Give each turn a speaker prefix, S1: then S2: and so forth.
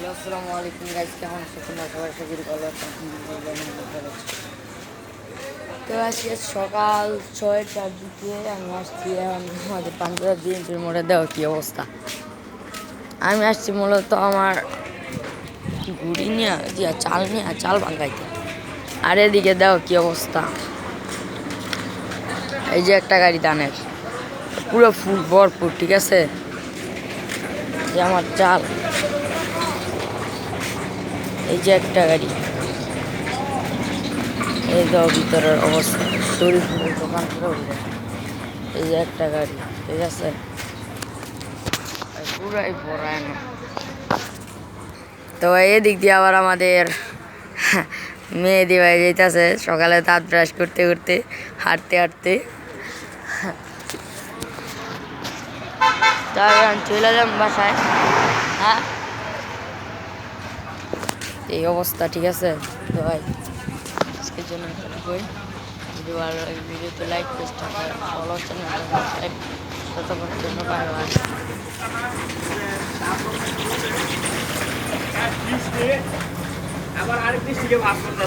S1: আসসালামু আলাইকুম গাইস, কেমন আছো তোমরা সবাই? আশা করি ভালো আছো। তো আজকে সকাল 6টার দিকে আমি আসছি আমাদের পাঞ্জাব বিএনপির মোড়ে। দেওয়া কী অবস্থা! আমি আসছি মূলত আমার ঘুড়ি নিয়ে চাল ভাঙাইতে। আর এদিকে দেওয়া কী অবস্থা! এই যে একটা গাড়ি ধানের পুরো ফুল ভরপুর, ঠিক আছে? যে আমার চাল, এই যে একটা গাড়ি, এই দাও ভিতরের অবস্থা, শরীফুলের দোকান করে উঠে। এই যে একটা গাড়ি, ঠিক আছে, পুরাই ভরায় না। তো এদিক দিয়ে আবার আমাদের মেহেদি ভাই যেতেছে সকালে দাঁত ব্রাশ করতে করতে, হাঁটতে হাঁটতে। তাই আমি চলে যাম বাসায়। হ্যাঁ, এই অবস্থা, ঠিক আছে? তো ভাই আজকের জন্য কই ভিডিও ভালো লাগে, ভিডিওতে লাইক পেজটা ফলো চ্যানেলটা সাবস্ক্রাইব। ততক্ষণের জন্য বাই বাই।
S2: আবার আরেক দৃষ্টিকে ভাগ করতে